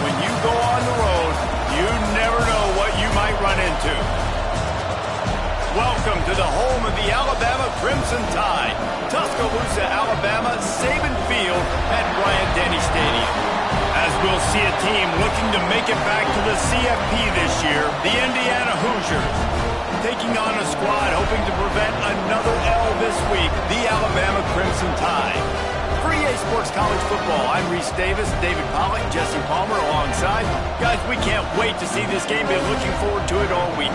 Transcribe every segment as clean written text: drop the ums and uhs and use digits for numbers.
When you go on the road, you never know what you might run into. Welcome to the home of the Alabama Crimson Tide, Tuscaloosa, Alabama, Saban Field at Bryant-Denny Stadium. As we'll see a team looking to make it back to the CFP this year, the Indiana Hoosiers. Taking on a squad hoping to prevent another L this week, the Alabama Crimson Tide. For EA Sports College Football, I'm Reese Davis, David Pollack, Jesse Palmer alongside. Guys, we can't wait to see this game. Been looking forward to it all week.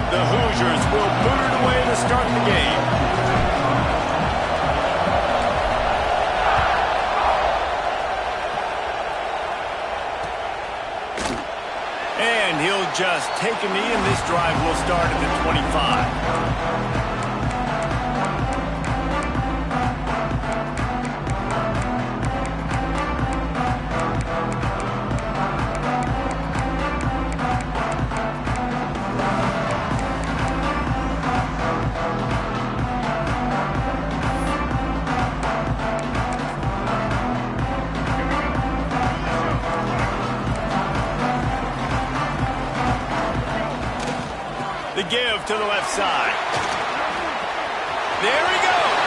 The Hoosiers will boot it away to start the game. And he'll just take a knee, and this drive will start at the 25. The give to the left side. There he goes.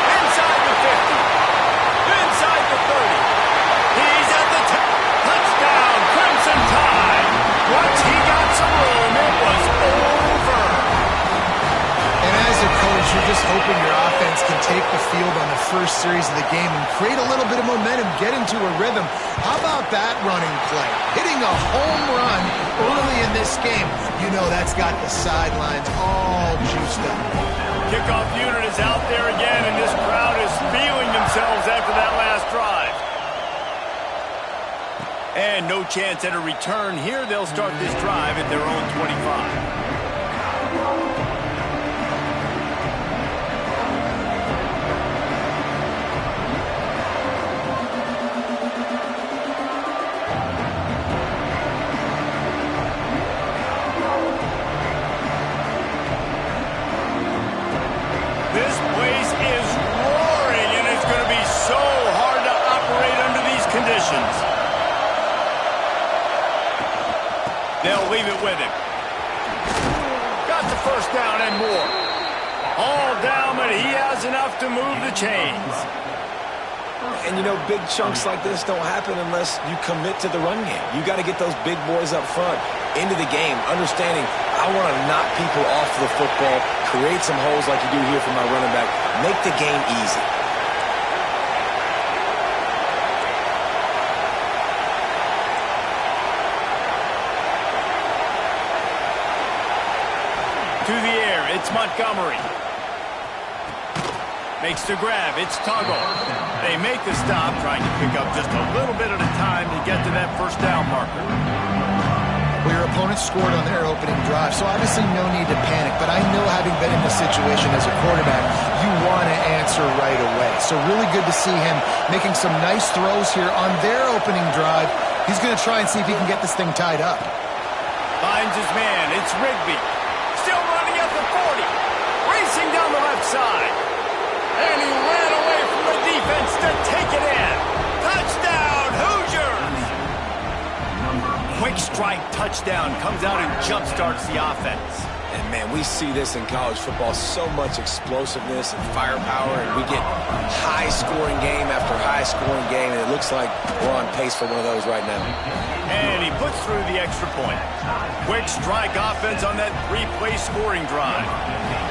Inside the 50. Inside the 30. He's at the touchdown, Crimson Tide. Once he got some room, it was over. And as a coach, you're just hoping your offense can take the field on the first series of the game and create a little bit of momentum, get into a rhythm. How about that running play? Hitting a home run early in this game. You know that's got the sidelines all juiced up. Kickoff unit is out there again, and this crowd is feeling themselves after that last drive. And no chance at a return here. They'll start this drive at their own 25. This place is roaring, and it's going to be so hard to operate under these conditions. They'll leave it with him. Got the first down and more. All down, but he has enough to move the chains. And, you know, big chunks like this don't happen unless you commit to the run game. You got to get those big boys up front into the game, understanding I want to knock people off the football, create some holes like you do here for my running back, make the game easy. To the air, it's Montgomery. Makes the grab, it's Tuggle. They make the stop, trying to pick up just a little bit at a time to get to that first down marker. Well, your opponent scored on their opening drive, so obviously no need to panic. But I know, having been in this situation as a quarterback, you want to answer right away. So really good to see him making some nice throws here on their opening drive. He's going to try and see if he can get this thing tied up. Finds his man, it's Rigby. Still running at the 40. Racing down the left side. And he ran away from the defense to take it in. Touchdown, Hoosiers! Quick strike touchdown comes out and jump-starts the offense. And, man, we see this in college football, so much explosiveness and firepower, and we get high-scoring game after high-scoring game, and it looks like we're on pace for one of those right now. And he puts through the extra point. Quick strike offense on that three-play scoring drive.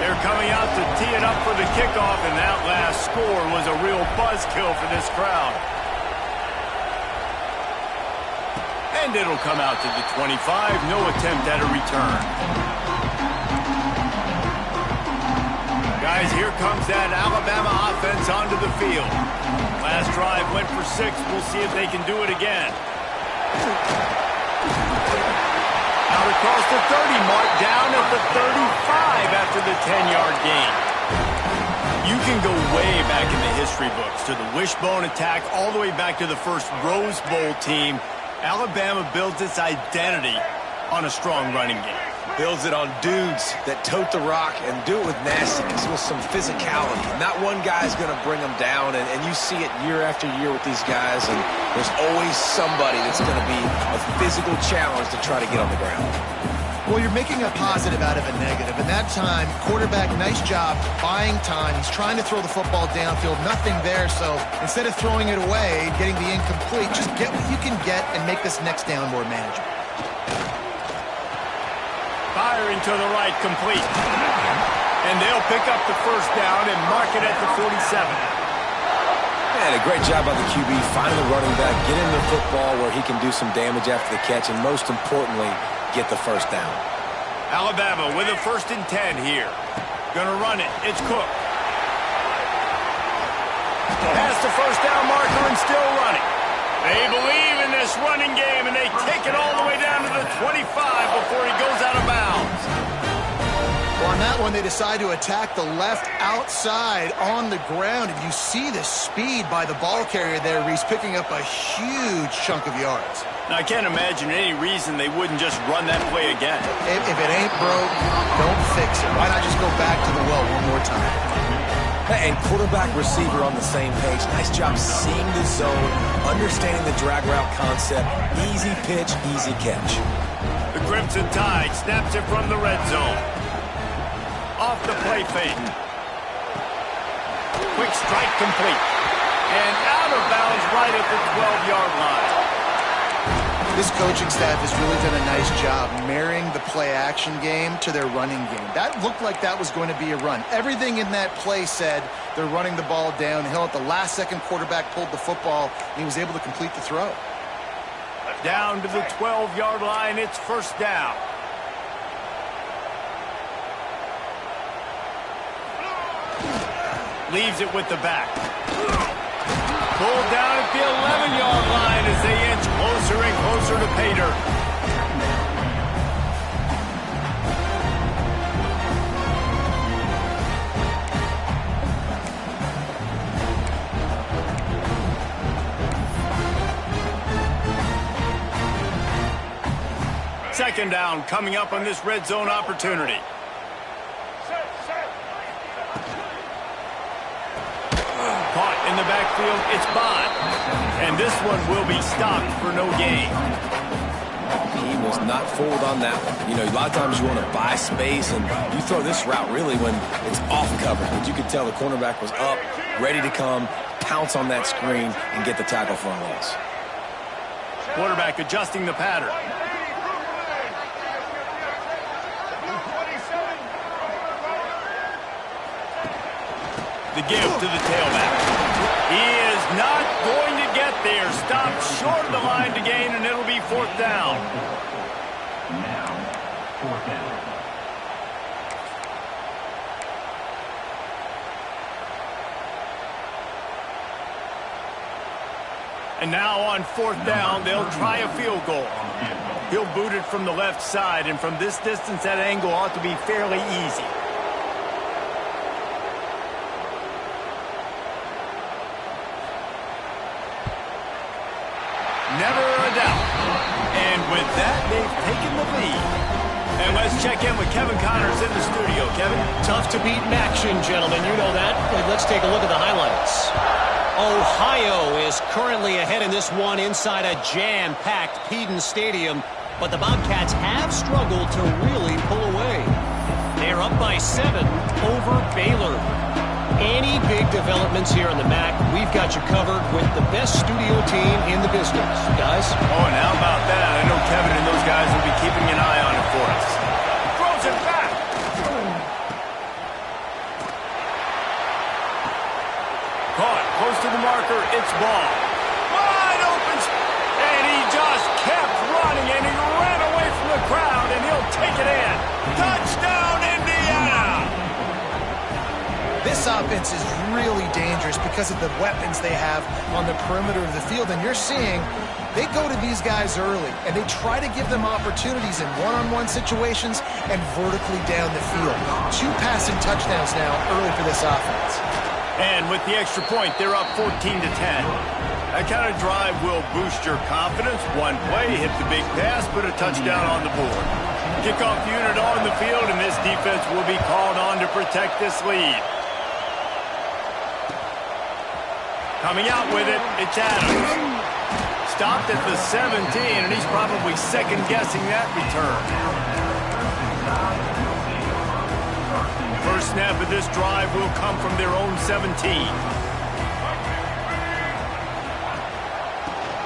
They're coming out to tee it up for the kickoff, and that last score was a real buzzkill for this crowd. And it'll come out to the 25. No attempt at a return. Guys, here comes that Alabama offense onto the field. Last drive went for 6. We'll see if they can do it again. Out across the 30 mark, down at the 35 after the 10-yard gain. You can go way back in the history books to the wishbone attack, all the way back to the first Rose Bowl team. Alabama builds its identity on a strong running game. Builds it on dudes that tote the rock and do it with nastiness, with some physicality. Not one guy's going to bring them down, and you see it year after year with these guys, and there's always somebody that's going to be a physical challenge to try to get on the ground. Well, you're making a positive out of a negative. And that time, quarterback, nice job buying time. He's trying to throw the football downfield. Nothing there, so instead of throwing it away, getting the incomplete, just get what you can get and make this next down more manageable. Firing to the right, complete. And they'll pick up the first down and mark it at the 47. And a great job by the QB, finding the running back, get him the football where he can do some damage after the catch, and most importantly, get the first down. Alabama with a 1st and 10 here. Gonna run it. It's Cook. Past the first down marker and still running. They believe in this running game, and they take it all the way down to the 25 before he goes out of bounds. Well, on that one, they decide to attack the left outside on the ground, and you see the speed by the ball carrier there, Reese, picking up a huge chunk of yards. Now, I can't imagine any reason they wouldn't just run that play again. If it ain't broke, don't fix it. Why not just go back to the well one more time? And quarterback, receiver on the same page. Nice job seeing the zone, understanding the drag route concept. Easy pitch, easy catch. The Crimson Tide snaps it from the red zone. Off the play fake. Quick strike complete. And out of bounds right at the 12-yard line. This coaching staff has really done a nice job marrying the play-action game to their running game. That looked like that was going to be a run. Everything in that play said they're running the ball downhill. At the last second, quarterback pulled the football, and he was able to complete the throw. Down to the 12-yard line, it's first down. Leaves it with the back. Pulled down at the 11-yard line as they inch closer and closer to pay dirt. Second down coming up on this red zone opportunity. Caught in the backfield, it's Bond. And this one will be stopped for no gain. He was not fooled on that one. You know, a lot of times you want to buy space, and you throw this route really when it's off cover. But you could tell the cornerback was up, ready to come, pounce on that screen, and get the tackle for a loss. Quarterback adjusting the pattern. The give to the tailback. He is not going to get there. Stopped short of the line to gain, and it'll be fourth down. Now, fourth down. And now on fourth down, they'll try a field goal. He'll boot it from the left side, and from this distance, that angle ought to be fairly easy. Never a doubt. And with that, they've taken the lead. And let's check in with Kevin Connors in the studio. Kevin? Tough to beat in action, gentlemen. You know that. Let's take a look at the highlights. Ohio is currently ahead in this one inside a jam-packed Peden Stadium, but the Bobcats have struggled to really pull away. They're up by 7 over Baylor. Any big developments here in the MAC, we've got you covered with the best studio team in the business. Guys? Oh, and how about that? I know Kevin and those guys will be keeping an eye on it for us. Throws it back. Caught close to the marker. It's ball. Wide open. And he just kept running, and he ran away from the crowd, and he'll take it in. Touchdown, Indiana! This this offense is really dangerous because of the weapons they have on the perimeter of the field. And you're seeing they go to these guys early, and they try to give them opportunities in one-on-one situations and vertically down the field. 2 passing touchdowns now early for this offense. And with the extra point, they're up 14-10. That kind of drive will boost your confidence. One play, hit the big pass, put a touchdown on the board. Kickoff unit on the field, and this defense will be called on to protect this lead. Coming out with it, it's Adams. Stopped at the 17, and he's probably second-guessing that return. First snap of this drive will come from their own 17.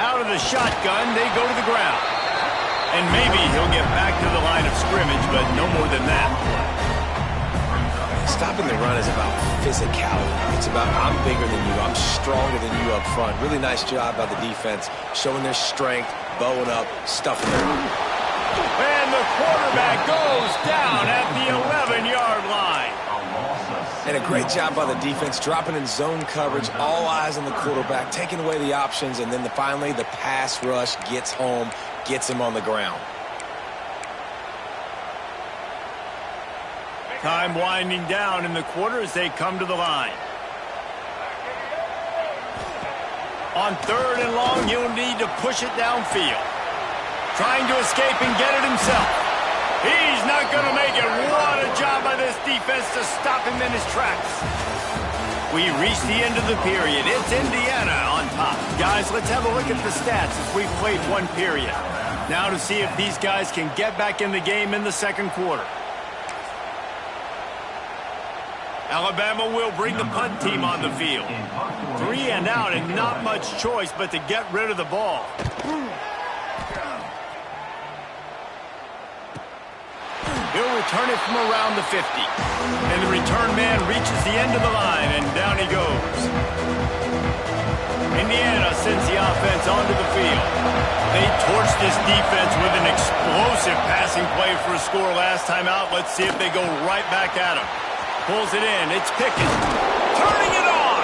Out of the shotgun, they go to the ground. And maybe he'll get back to the line of scrimmage, but no more than that. Stopping the run is about physicality. It's about I'm bigger than you, I'm stronger than you up front. Really nice job by the defense, showing their strength, bowing up, stuffing their run. And the quarterback goes down at the 11-yard line. And a great job by the defense, dropping in zone coverage, all eyes on the quarterback, taking away the options, and then finally the pass rush gets home, gets him on the ground. Time winding down in the quarter as they come to the line. On 3rd and long, he'll need to push it downfield. Trying to escape and get it himself. He's not going to make it. What a job by this defense to stop him in his tracks. We reach the end of the period. It's Indiana on top. Guys, let's have a look at the stats as we've played one period. Now to see if these guys can get back in the game in the second quarter. Alabama will bring the punt team on the field. 3 and out and not much choice but to get rid of the ball. He'll return it from around the 50. And the return man reaches the end of the line, and down he goes. Indiana sends the offense onto the field. They torched this defense with an explosive passing play for a score last time out. Let's see if they go right back at him. Pulls it in. It's Pickett. Turning it on.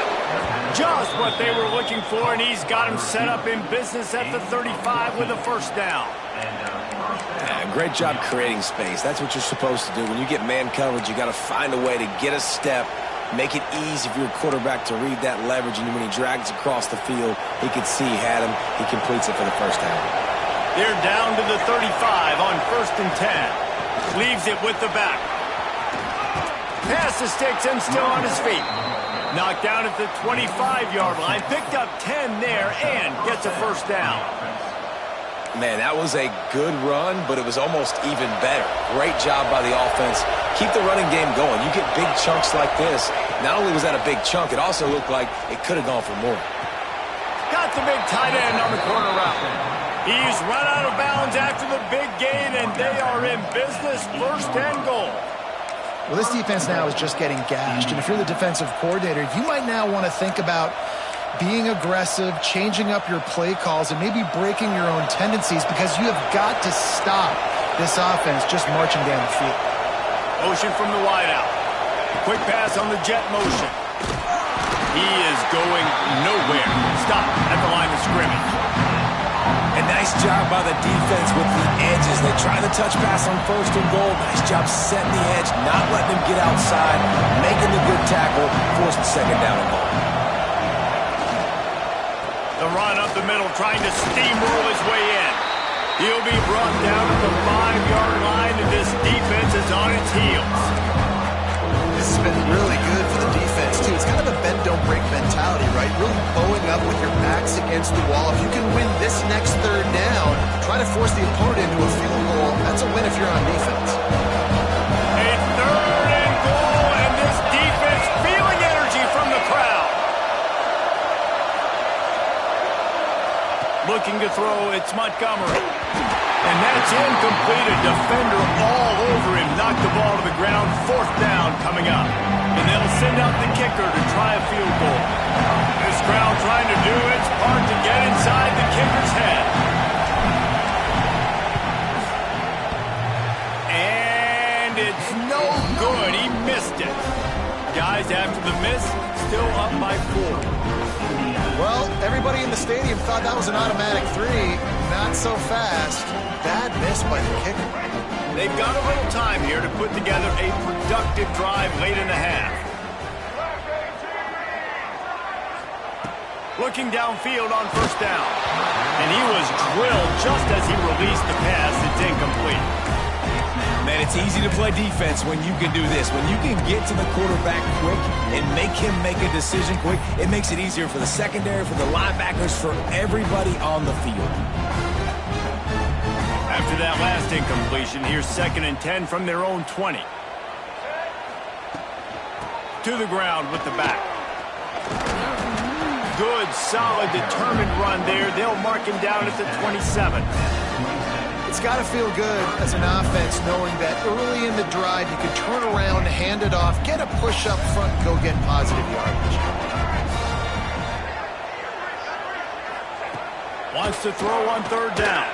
Just what they were looking for, and he's got him set up in business at the 35 with a first down. Yeah, great job creating space. That's what you're supposed to do. When you get man coverage, you got to find a way to get a step, make it easy for your quarterback to read that leverage, and when he drags across the field, he can see he had him. He completes it for the first down. They're down to the 35 on 1st and 10. Leaves it with the back. Pass the sticks and still on his feet. Knocked down at the 25-yard line. Picked up 10 there and gets a first down. Man, that was a good run, but it was almost even better. Great job by the offense. Keep the running game going. You get big chunks like this. Not only was that a big chunk, it also looked like it could have gone for more. Got the big tight end on the corner route. He's run out of bounds after the big gain, and they are in business. 1st and goal. Well, this defense now is just getting gashed, and if you're the defensive coordinator, you might now want to think about being aggressive, changing up your play calls, and maybe breaking your own tendencies because you have got to stop this offense just marching down the field. Motion from the wideout. Quick pass on the jet motion. He is going nowhere. Stop at the line of scrimmage. A nice job by the defense with the edges. They try the touch pass on 1st and goal. Nice job setting the edge, not letting him get outside, making the good tackle, forced the 2nd down and goal. The run up the middle, trying to steamroll his way in. He'll be brought down at the 5-yard line, and this defense is on its heels. This has been really good for the defense, too. It's kind of a bend-don't-break mentality, right? Really bowing up with your backs against the wall. If you can win this next 3rd down, try to force the opponent into a field goal. That's a win if you're on defense. A 3rd and goal, and this defense feeling energy from the crowd. Looking to throw, it's Montgomery. And that's incomplete. A defender all over him. Knocked the ball to the ground. 4th down coming up. And they'll send out the kicker to try a field goal. This crowd trying to do its part to get inside the kicker's head. And it's no good. He missed it. Guys, after the miss, stadium thought that was an automatic 3. Not so fast. Bad miss by the kicker. They've got a little time here to put together a productive drive late in the half. Looking downfield on first down. And he was drilled just as he released the pass. It's incomplete. Man, it's easy to play defense when you can do this. When you can get to the quarterback quick and make him make a decision quick, it makes it easier for the secondary, for the linebackers, for everybody on the field. After that last incompletion, here's 2nd and 10 from their own 20. To the ground with the back. Good, solid, determined run there. They'll mark him down at the 27. It's got to feel good as an offense knowing that early in the drive you can turn around, hand it off, get a push up front, and go get positive yardage. Wants to throw on 3rd down.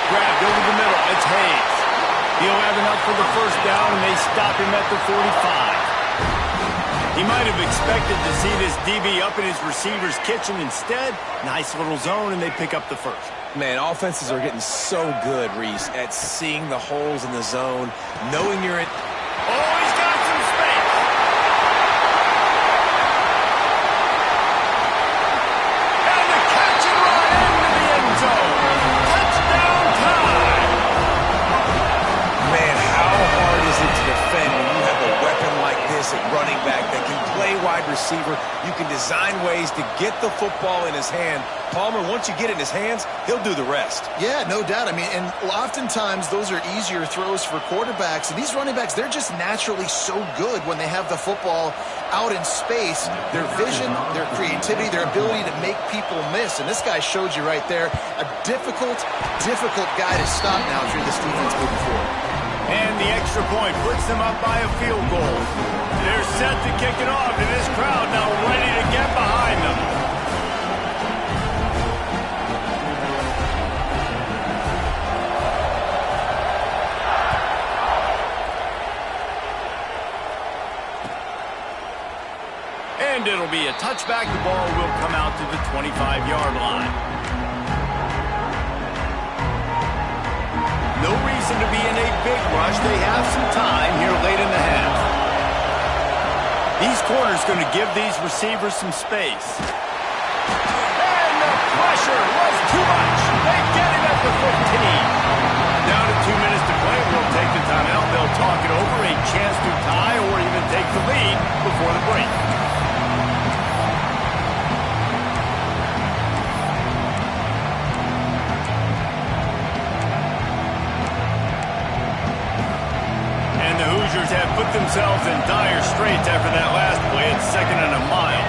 Grabbed over the middle. It's Hayes. He'll have enough for the 1st down, and they stop him at the 45. He might have expected to see this DB up in his receiver's kitchen. Instead, nice little zone, and they pick up the 1st. Man, offenses are getting so good, Reese, at seeing the holes in the zone, knowing you're in. Oh, he's got some space. And the catch and run into the end zone. Touchdown time. Man, how hard is it to defend when you have a weapon like this at running back that can play wide receiver? You can design ways to get the football in his hand. Palmer, once you get it in his hands, he'll do the rest. Yeah, no doubt. I mean, and oftentimes those are easier throws for quarterbacks. And these running backs, they're just naturally so good when they have the football out in space. Their vision, their creativity, their ability to make people miss. And this guy showed you right there, a difficult guy to stop now if you're this defense moving forward. And the extra point puts them up by a field goal. They're set to kick it off, and this crowd now ready to get behind them. And it'll be a touchback. The ball will come out to the 25-yard line. No reason to be in a big rush. They have some time here late in the half. These corners going to give these receivers some space. And the pressure was too much. They get it at the 15. Down to 2 minutes to play. We'll take the timeout. They'll talk it over. A chance to tie or even take the lead before the break. Have put themselves in dire straits after that last play. It's 2nd and a mile.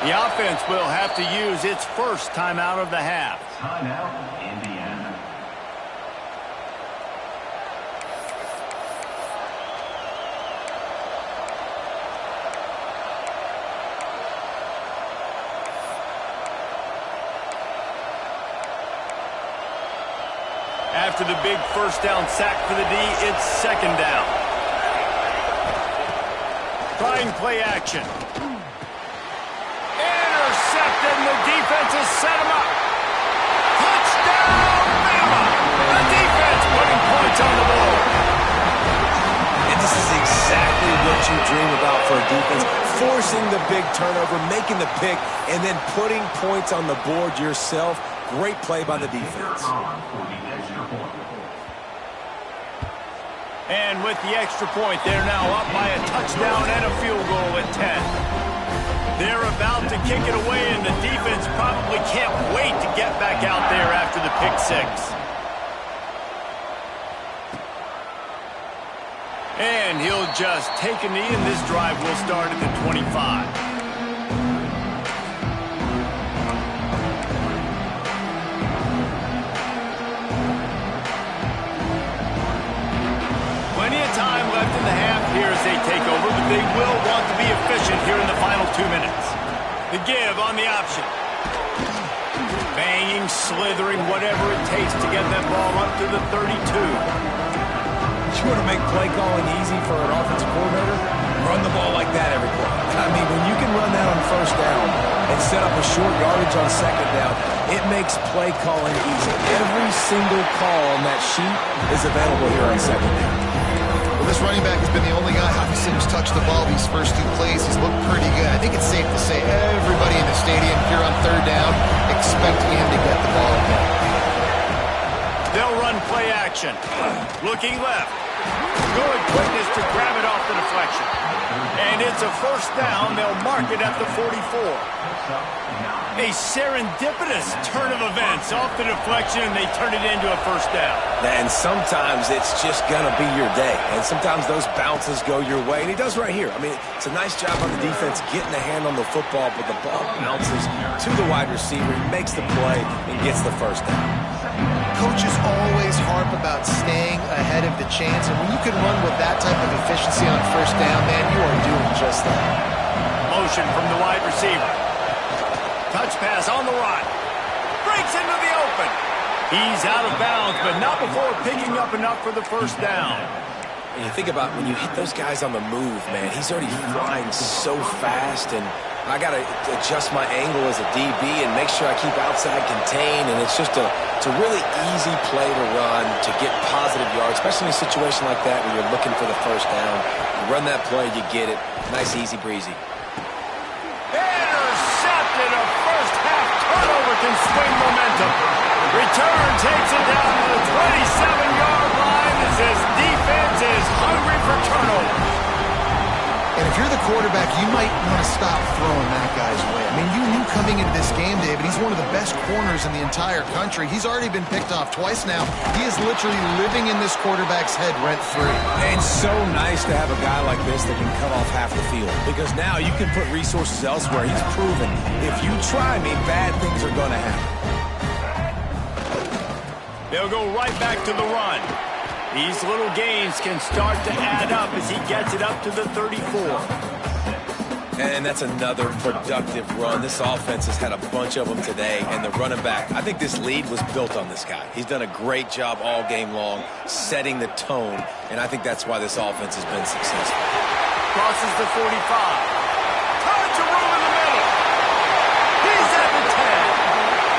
The offense will have to use its first timeout of the half. Timeout, Indiana. After the big 1st down sack for the D, it's 2nd down. Trying play action. Intercepted, and the defense has set him up. Touchdown, Bama! The defense putting points on the board. And this is exactly what you dream about for a defense. Forcing the big turnover, making the pick, and then putting points on the board yourself. Great play by the defense. And with the extra point, they're now up by a touchdown and a field goal at 10. They're about to kick it away, and the defense probably can't wait to get back out there after the pick 6. And he'll just take a knee, and this drive will start at the 25. Time left in the half here as they take over, but they will want to be efficient here in the final 2 minutes. The give on the option. Banging, slithering, whatever it takes to get that ball up to the 32. You want to make play calling easy for an offensive coordinator? Run the ball like that every play. I mean, when you can run that on first down and set up a short yardage on second down, it makes play calling easy. Every single call on that sheet is available here on second down. Well, this running back has been the only guy obviously who's touched the ball these first two plays. He's looked pretty good. I think it's safe to say everybody in the stadium here on third down expect him to get the ball again. They'll run play action. Looking left. Good quickness to grab it off the deflection. And it's a first down. They'll mark it at the 44. A serendipitous turn of events off the deflection, and they turn it into a first down. And sometimes it's just going to be your day. And sometimes those bounces go your way. And he does right here. I mean, it's a nice job on the defense getting the hand on the football, but the ball bounces to the wide receiver. He makes the play and gets the first down. Coaches always harp about staying ahead of the chains, and when you can run with that type of efficiency on first down, man, you are doing just that. Motion from the wide receiver. Touch pass on the run. Breaks into the open. He's out of bounds, but not before picking up enough for the first down. And you think about when you hit those guys on the move, man, he's already flying so fast, and I got to adjust my angle as a DB and make sure I keep outside contained, and it's just it's a really easy play to run to get positive yards, especially in a situation like that where you're looking for the first down. You run that play, you get it. Nice, easy breezy. Intercepted. A first half turnover can swing momentum. Return takes it down to the 27-yard line as this defense is hungry for turnovers. And if you're the quarterback, you might want to stop throwing that guy's way. I mean, you knew coming into this game, David, he's one of the best corners in the entire country. He's already been picked off twice now. He is literally living in this quarterback's head rent-free. And so nice to have a guy like this that can cut off half the field, because now you can put resources elsewhere. He's proven if you try me, bad things are going to happen. They'll go right back to the run. These little gains can start to add up as he gets it up to the 34. And that's another productive run. This offense has had a bunch of them today, and the running back, I think this lead was built on this guy. He's done a great job all game long, setting the tone, and I think that's why this offense has been successful. Crosses the 45. Tons of room in the middle. He's at the 10.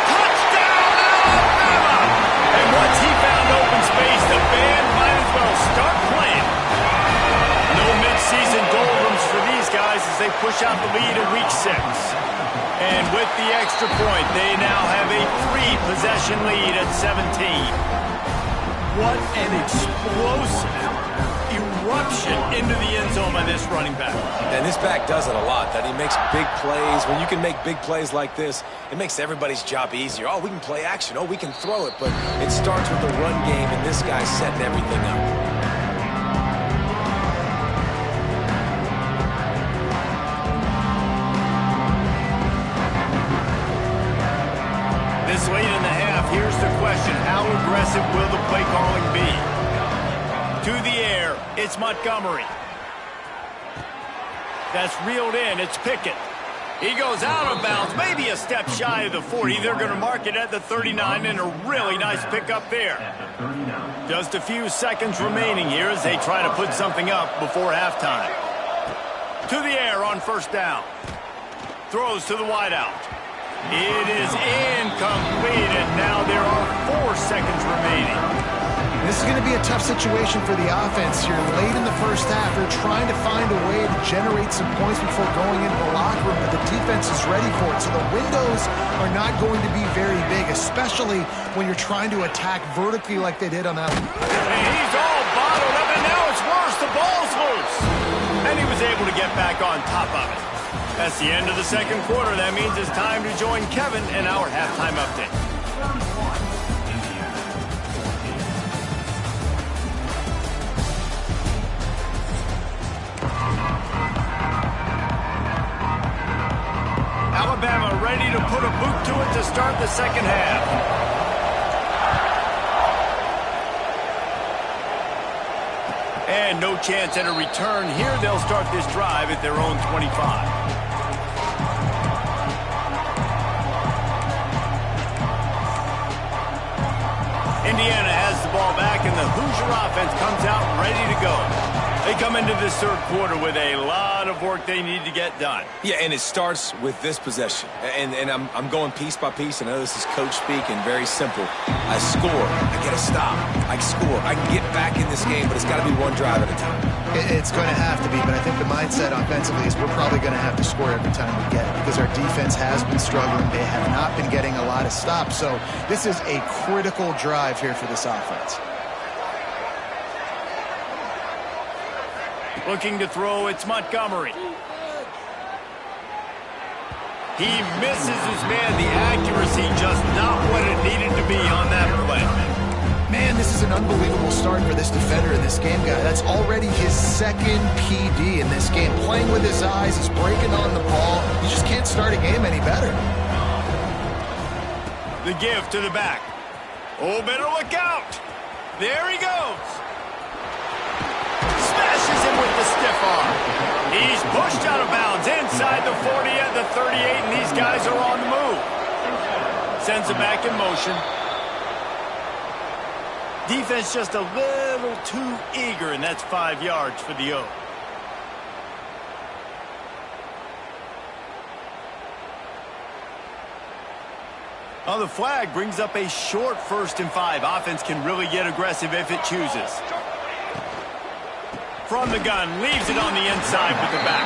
Touchdown, Alabama! And once he found open space, the band might as well start playing. No mid-season doldrums for these guys as they push out the lead in Week 6. And with the extra point, they now have a 3-possession lead at 17. What an explosive eruption into the end zone by this running back. And this back does it a lot, that he makes big plays. When you can make big plays like this, it makes everybody's job easier. Oh, we can play action. Oh, we can throw it. But it starts with the run game, and this guy's setting everything up. This late in the half, here's the question. How aggressive will the play calling be? To the air, it's Montgomery. That's reeled in, it's Pickett. He goes out of bounds, maybe a step shy of the 40. They're going to mark it at the 39, and a really nice pickup there. Just a few seconds remaining here as they try to put something up before halftime. To the air on first down. Throws to the wideout. It is incomplete, and now there are 4 seconds remaining. This is going to be a tough situation for the offense here. Late in the first half, they're trying to find a way to generate some points before going into the locker room, but the defense is ready for it. So the windows are not going to be very big, especially when you're trying to attack vertically like they did on that. And he's all bottled up, and now it's worse. The ball's loose. And he was able to get back on top of it. That's the end of the second quarter. That means it's time to join Kevin in our halftime update. Alabama ready to put a boot to it to start the second half. And no chance at a return here. They'll start this drive at their own 25. Hoosier offense comes out ready to go. They come into this third quarter with a lot of work they need to get done. Yeah, and it starts with this possession. And I'm going piece by piece. I know this is coach speak and very simple. I score. I get a stop. I score. I can get back in this game, but it's got to be one drive at a time. It's going to have to be, but I think the mindset offensively is we're probably going to have to score every time we get it because our defense has been struggling. They have not been getting a lot of stops. So this is a critical drive here for this offense. Looking to throw, it's Montgomery. He misses his man. The accuracy just not what it needed to be on that play. Man, this is an unbelievable start for this defender in this game, guy. That's already his second PD in this game. Playing with his eyes, he's breaking on the ball. You just can't start a game any better. The give to the back. Oh, better look out. There he goes. Smashes him with the stiff arm. He's pushed out of bounds inside the 40 at the 38, and these guys are on the move. Sends it back in motion. Defense just a little too eager, and that's 5 yards for the O. Well, the flag brings up a short 1st and 5. Offense can really get aggressive if it chooses. From the gun, leaves it on the inside with the back.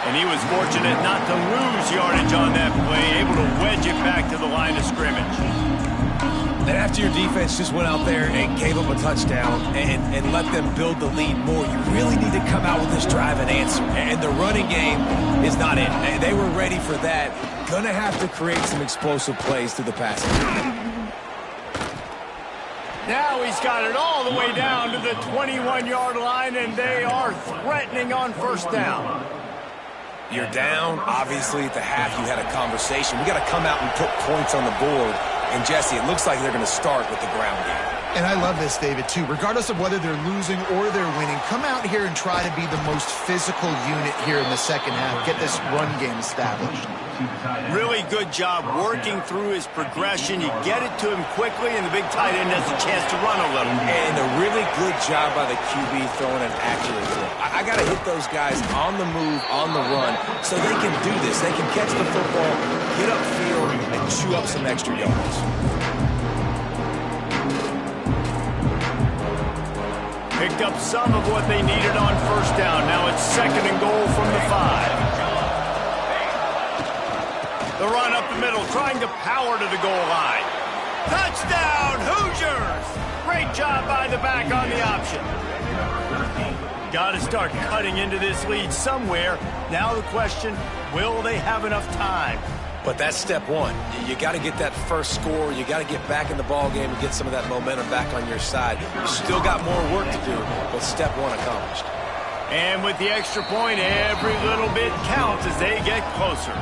And he was fortunate not to lose yardage on that play, able to wedge it back to the line of scrimmage. And after your defense just went out there and gave up a touchdown and let them build the lead more, you really need to come out with this drive and answer. And the running game is not in. They were ready for that. Gonna have to create some explosive plays through the passing. Now he's got it all the way down to the 21-yard line, and they are threatening on 1st down. You're down. Obviously, at the half, you had a conversation. We got to come out and put points on the board. And, Jesse, it looks like they're going to start with the ground game. And I love this, David, too. Regardless of whether they're losing or they're winning, come out here and try to be the most physical unit here in the second half. Get this run game established. Really good job working through his progression. You get it to him quickly, and the big tight end has a chance to run a little. And a really good job by the QB throwing an accurate throw. I got to hit those guys on the move, on the run, so they can do this. They can catch the football, get upfield, and chew up some extra yards. Picked up some of what they needed on 1st down. Now it's 2nd and goal from the 5. The run up the middle, trying to power to the goal line. Touchdown, Hoosiers! Great job by the back on the option. Got to start cutting into this lead somewhere. Now the question, will they have enough time? But that's step one. You got to get that first score. You got to get back in the ball game and get some of that momentum back on your side. You still got more work to do, but step one accomplished. And with the extra point, every little bit counts as they get closer.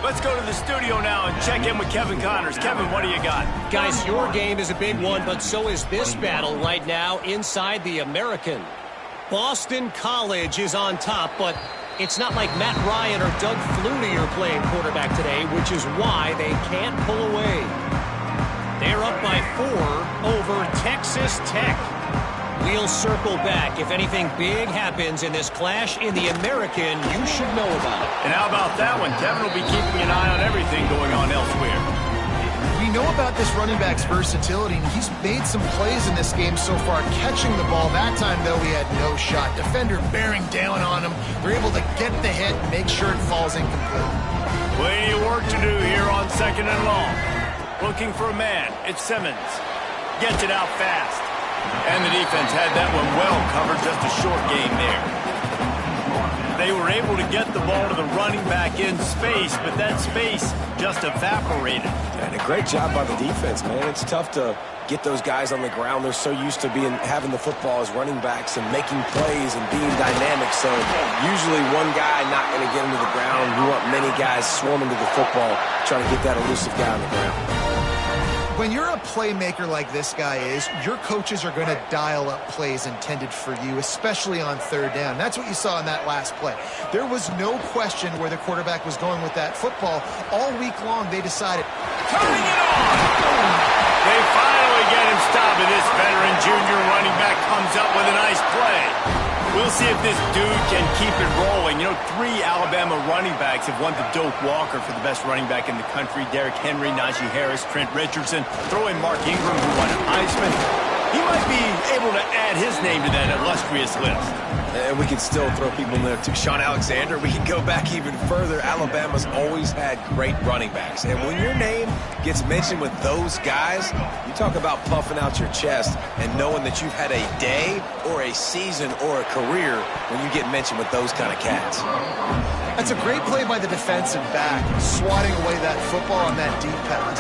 Let's go to the studio now and check in with Kevin Connors. Kevin, what do you got? Guys, your game is a big one, but so is this battle right now inside the American. Boston College is on top, but it's not like Matt Ryan or Doug Flutie are playing quarterback today, which is why they can't pull away. They're up by 4 over Texas Tech. We'll circle back. If anything big happens in this clash in the American, you should know about it. And how about that one? Kevin will be keeping an eye on everything going on elsewhere. We know about this running back's versatility, and he's made some plays in this game so far, catching the ball. That time, though, he had no shot. Defender bearing down on him. They're able to get the hit and make sure it falls incomplete. Plenty of work to do here on 2nd and long. Looking for a man. It's Simmons. Gets it out fast. And the defense had that one well covered, just a short game there. They were able to get the ball to the running back in space, but that space just evaporated. And a great job by the defense, man. It's tough to get those guys on the ground. They're so used to having the football as running backs and making plays and being dynamic. So usually one guy not going to get into the ground. You want many guys swarming to the football, trying to get that elusive guy on the ground. When you're a playmaker like this guy is, your coaches are going to dial up plays intended for you, especially on 3rd down. That's what you saw in that last play. There was no question where the quarterback was going with that football. All week long, they decided. Turning it on! They finally get him stopped, and this veteran junior running back comes up with a nice play. We'll see if this dude can keep it rolling. You know, 3 Alabama running backs have won the Doak Walker for the best running back in the country. Derrick Henry, Najee Harris, Trent Richardson. Throw in Mark Ingram, who won a Heisman. He might be able to add his name to that illustrious list. And we can still throw people in there too. Sean Alexander, we can go back even further. Alabama's always had great running backs. And when your name gets mentioned with those guys, you talk about puffing out your chest and knowing that you've had a day or a season or a career when you get mentioned with those kind of cats. That's a great play by the defensive back, swatting away that football on that deep pass.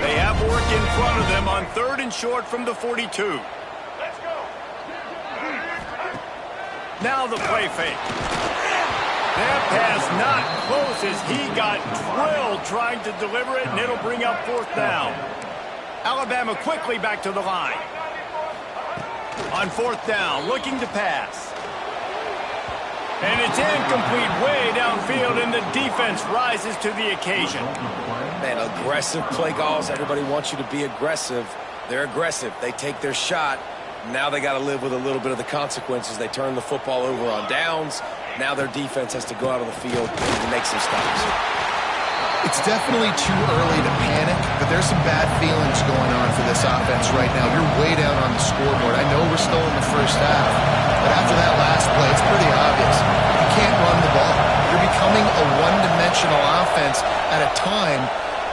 They have work in front of them on 3rd and short from the 42. Let's go. Now the play fake. That pass not close as he got drilled trying to deliver it, and it'll bring up 4th down. Alabama quickly back to the line. On 4th down, looking to pass. And it's incomplete way downfield, and the defense rises to the occasion. Man, aggressive play calls. Everybody wants you to be aggressive. They're aggressive. They take their shot. Now they got to live with a little bit of the consequences. They turn the football over on downs. Now their defense has to go out on the field and make some stops. It's definitely too early to panic, but there's some bad feelings going on for this offense right now. You're way down on the scoreboard. I know we're still in the first half, but after that last play, it's pretty obvious. You can't run the ball. You're becoming a one-dimensional offense at a time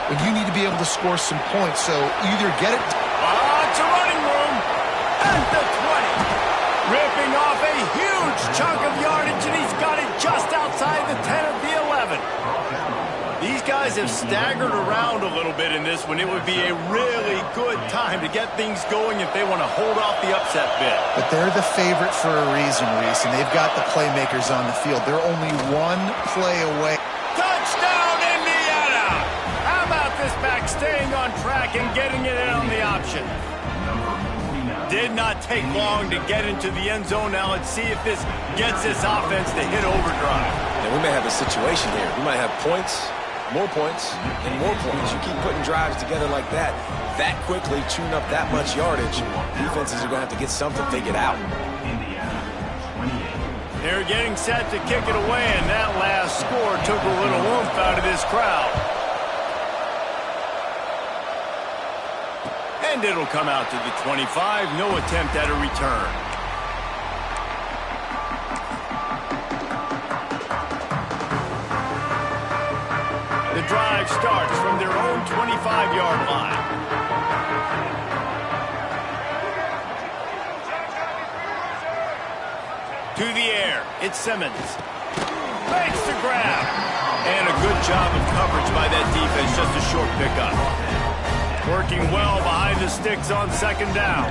when you need to be able to score some points. So either get it. It's a running room at the 20. Ripping off a huge chunk of yardage, and he's got it just outside the 10 of the 11. These guys have staggered around a little bit in this one. It would be a really good time to get things going if they want to hold off the upset bid. But they're the favorite for a reason, Reese, and they've got the playmakers on the field. They're only one play away. Touchdown, Indiana! How about this back staying on track and getting it in on the option? Did not take long to get into the end zone. Now let's see if this gets this offense to hit overdrive. Now we may have a situation here. We might have points, more points, and more points. You keep putting drives together like that quickly, chewing up that much yardage, defenses are going to have to get something figured out. They're getting set to kick it away, and that last score took a little oomph out of this crowd. And it'll come out to the 25. No attempt at a return. The drive starts from their own 25-yard line. To the air, it's Simmons. Makes the grab. And a good job of coverage by that defense, just a short pickup. Working well behind the sticks on 2nd down.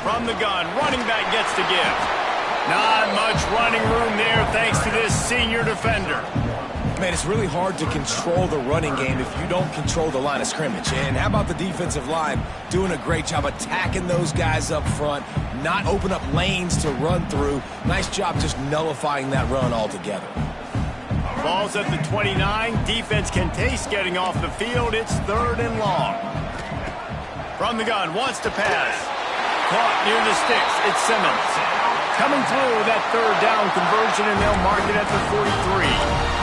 From the gun, running back gets to give. Not much running room there thanks to this senior defender. Man, it's really hard to control the running game if you don't control the line of scrimmage. And how about the defensive line doing a great job attacking those guys up front, not open up lanes to run through. Nice job just nullifying that run altogether. Ball's at the 29. Defense can taste getting off the field. It's 3rd and long. From the gun, wants to pass. Caught near the sticks. It's Simmons. Coming through with that 3rd down conversion, and they'll mark it at the 43.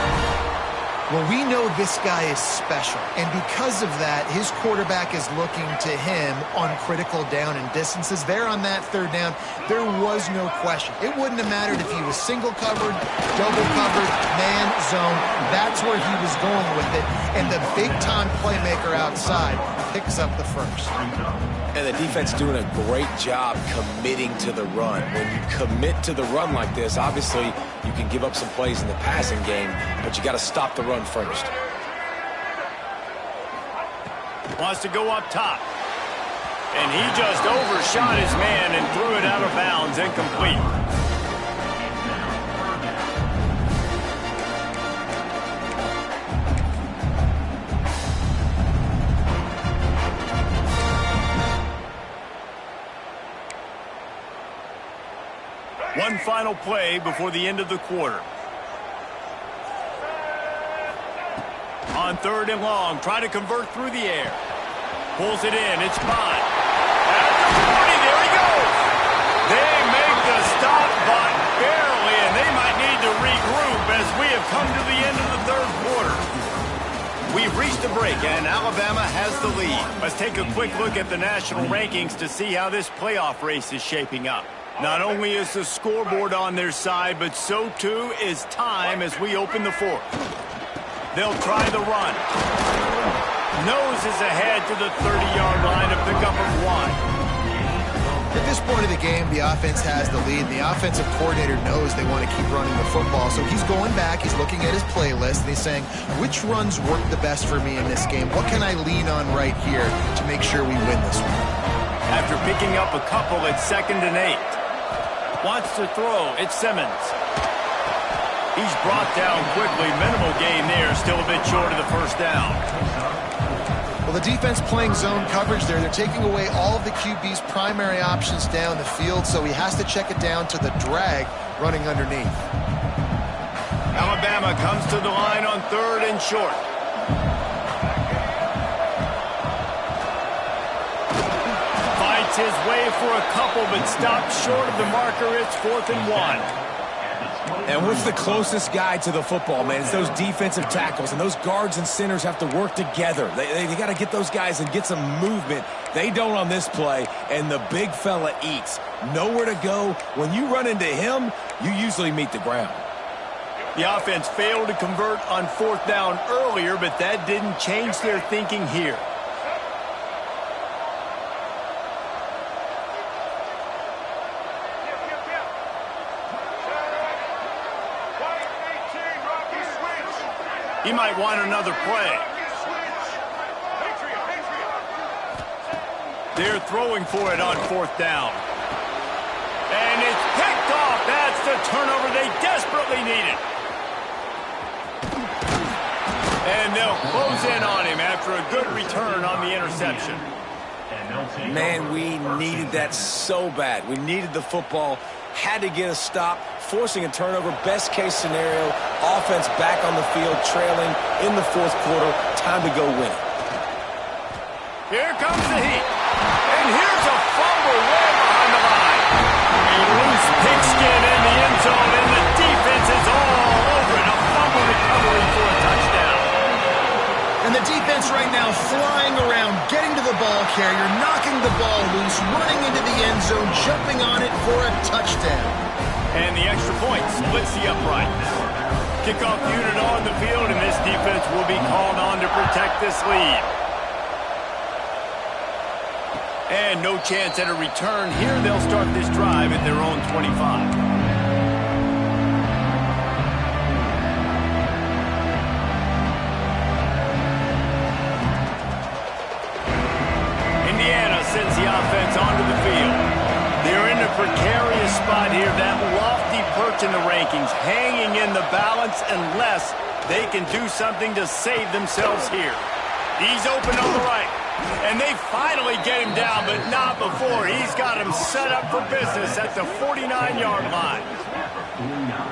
Well, we know this guy is special, and because of that, his quarterback is looking to him on critical down and distances. There on that 3rd down, there was no question. It wouldn't have mattered if he was single covered, double covered, man, zone. That's where he was going with it, and the big-time playmaker outside picks up the first. And the defense doing a great job committing to the run. When you commit to the run like this, obviously you can give up some plays in the passing game, but you got to stop the run first. Wants to go up top. And he just overshot his man and threw it out of bounds, incomplete. One final play before the end of the quarter. On 3rd and long, trying to convert through the air. Pulls it in. It's Bond. At the 40, there he goes. They make the stop, but barely, and they might need to regroup as we have come to the end of the 3rd quarter. We've reached a break, and Alabama has the lead. Let's take a quick look at the national rankings to see how this playoff race is shaping up. Not only is the scoreboard on their side, but so too is time as we open the 4th. They'll try the run. Noses ahead to the 30-yard line to pick up a 1. At this point of the game, the offense has the lead, and the offensive coordinator knows they want to keep running the football. So he's going back, he's looking at his playlist, and he's saying, which runs work the best for me in this game? What can I lean on right here to make sure we win this one? After picking up a couple at 2nd and 8. Wants to throw. It's Simmons. He's brought down quickly. Minimal gain there. Still a bit short of the 1st down. Well, the defense playing zone coverage there. They're taking away all of the QB's primary options down the field, so he has to check it down to the drag running underneath. Alabama comes to the line on 3rd and short. Fights his way for a couple, but stops short of the marker. It's 4th and 1. And what's the closest guy to the football, man? It's those defensive tackles, and those guards and centers have to work together. They got to get those guys and get some movement. They don't on this play, and the big fella eats. Nowhere to go. When you run into him, you usually meet the ground. The offense failed to convert on 4th down earlier, but that didn't change their thinking here. He might want another play. They're throwing for it on 4th down. And it's picked off. That's the turnover they desperately needed. And they'll close in on him after a good return on the interception. Man, we needed that so bad. We needed the football. Had to get a stop, forcing a turnover. Best case scenario, offense back on the field, trailing in the 4th quarter. Time to go win it. Here comes the heat. And here's a fumble way behind the line. A loose pigskin in the end zone, and the defense is all over it. A fumble recovery for a touchdown. And the defense right now flying around, getting to the ball carrier, knocking the ball loose, running into the end zone, jumping on it for a touchdown. And the extra point splits the uprights. Kickoff unit on the field, and this defense will be called on to protect this lead. And no chance at a return here. They'll start this drive at their own 25. Sends the offense onto the field. They're in a precarious spot here, that lofty perch in the rankings, hanging in the balance unless they can do something to save themselves here. He's open on the right, and they finally get him down, but not before. He's got him set up for business at the 49-yard line.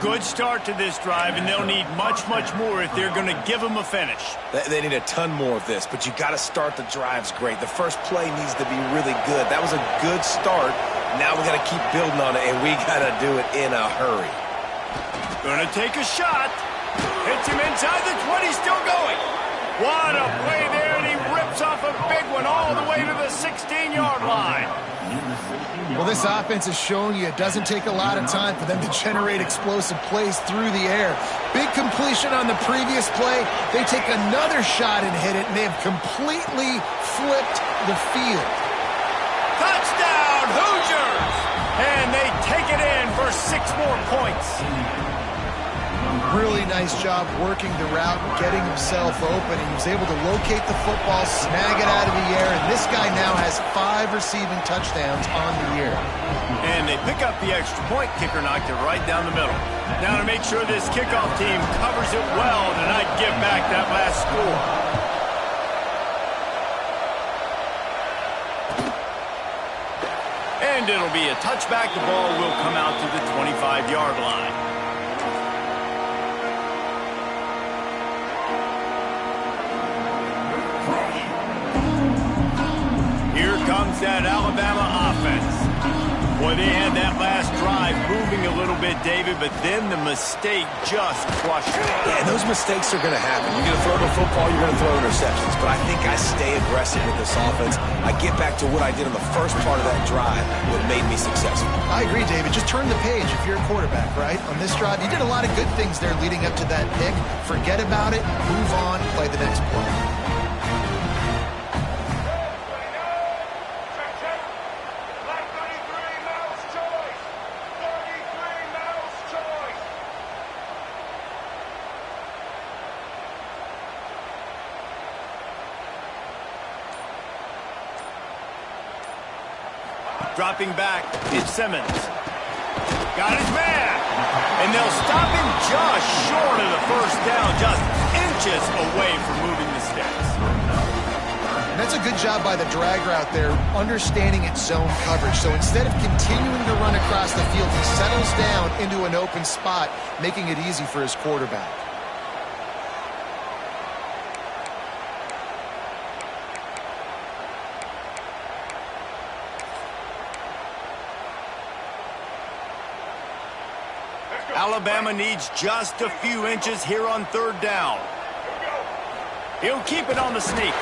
Good start to this drive, and they'll need much, much more if they're going to give him a finish. They need a ton more of this, but you got to start the drives great. The first play needs to be really good. That was a good start. Now we got to keep building on it, and we got to do it in a hurry. Going to take a shot. Hits him inside the 20, still going. What a play there, and he rips off a big one all the way to the 16-yard line. Well, this offense has shown you it doesn't take a lot of time for them to generate explosive plays through the air. Big completion on the previous play. They take another shot and hit it, and they have completely flipped the field. Touchdown, Hoosiers! And they take it in for 6 more points. Really nice job working the route, getting himself open. He was able to locate the football, snag it out of the air, and this guy now has 5 receiving touchdowns on the year. And they pick up the extra point. Kicker knocked it right down the middle. Now to make sure this kickoff team covers it well to not give back that last score. And it'll be a touchback. The ball will come out to the 25-yard line. is that Alabama offense. Boy, they had that last drive moving a little bit, David, but then the mistake just crushed it. Yeah, and those mistakes are going to happen. You're going to throw the football, you're going to throw interceptions. But I think I stay aggressive with this offense. I get back to what I did on the first part of that drive that made me successful. I agree, David. Just turn the page if you're a quarterback, right? On this drive, you did a lot of good things there leading up to that pick. Forget about it, move on, play the next play. Dropping back, it's Simmons. Got his man. And they'll stop him just short of the first down, just inches away from moving the sticks. And that's a good job by the drag route there, understanding its zone coverage. So instead of continuing to run across the field, he settles down into an open spot, making it easy for his quarterback. Alabama needs just a few inches here on third down. He'll keep it on the sneak.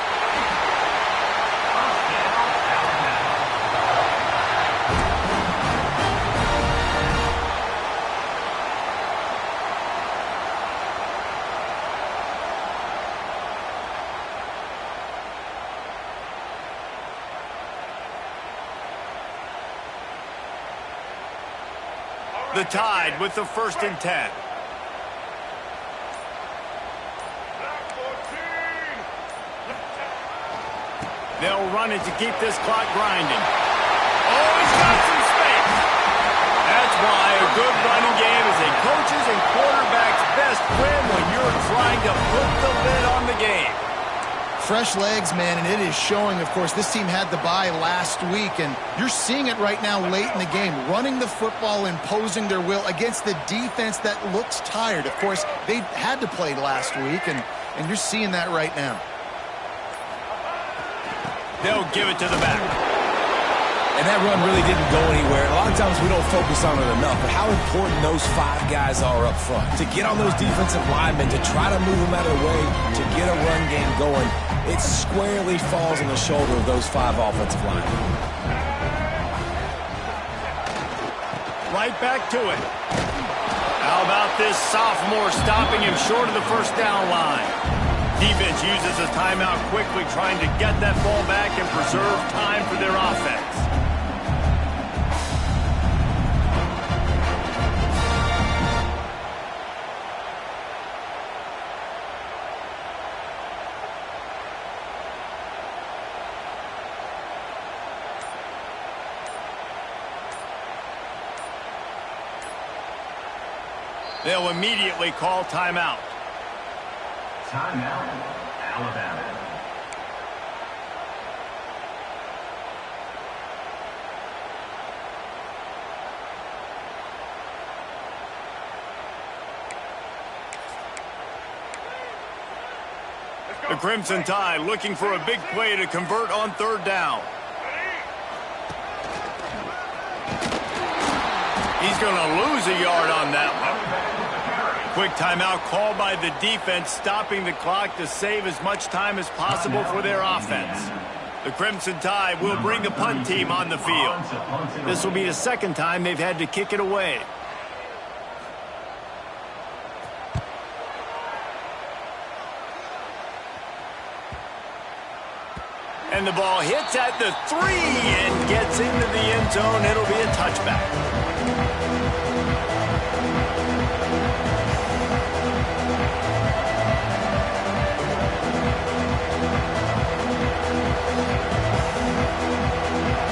The Tide with the 1st and 10. They'll run it to keep this clock grinding. Oh, he's got some space. That's why a good running game is a coach's and quarterback's best friend when you're trying to put the lid on the game. Fresh legs, man, and it is showing, of course. This team had the bye last week, and you're seeing it right now late in the game. Running the football, imposing their will against the defense that looks tired. Of course, they had to play last week, and you're seeing that right now. They'll give it to the back. And that run really didn't go anywhere. A lot of times we don't focus on it enough, but how important those 5 guys are up front. To get on those defensive linemen, to try to move them out of the way, to get a run game going, it squarely falls on the shoulder of those 5 offensive linemen. Right back to it. How about this sophomore stopping him short of the first down line? Defense uses a timeout quickly, trying to get that ball back and preserve time for their offense. They'll immediately call timeout. Timeout, Alabama. The Crimson Tide looking for a big play to convert on third down. He's going to lose a yard on that one. Quick timeout called by the defense, stopping the clock to save as much time as possible for their offense. The Crimson Tide will bring the punt team on the field. This will be the second time they've had to kick it away. And the ball hits at the 3 and gets into the end zone. It'll be a touchback.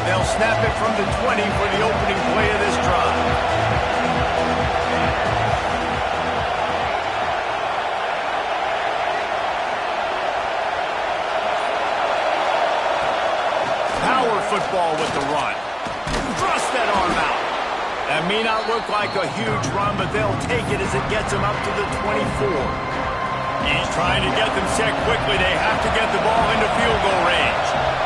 They'll snap it from the 20 for the opening play of this drive. Power football with the run. Thrust that arm out. That may not look like a huge run, but they'll take it as it gets them up to the 24. He's trying to get them set quickly. They have to get the ball into field goal range.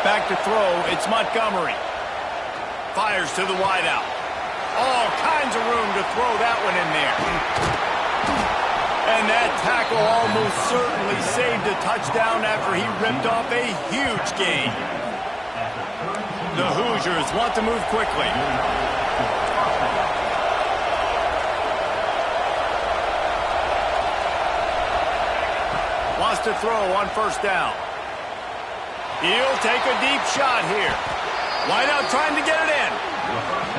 Back to throw, it's Montgomery. Fires to the wideout. All kinds of room to throw that one in there. And that tackle almost certainly saved a touchdown after he ripped off a huge gain. The Hoosiers want to move quickly. Wants to throw on first down. He'll take a deep shot here. Wideout trying to get it in.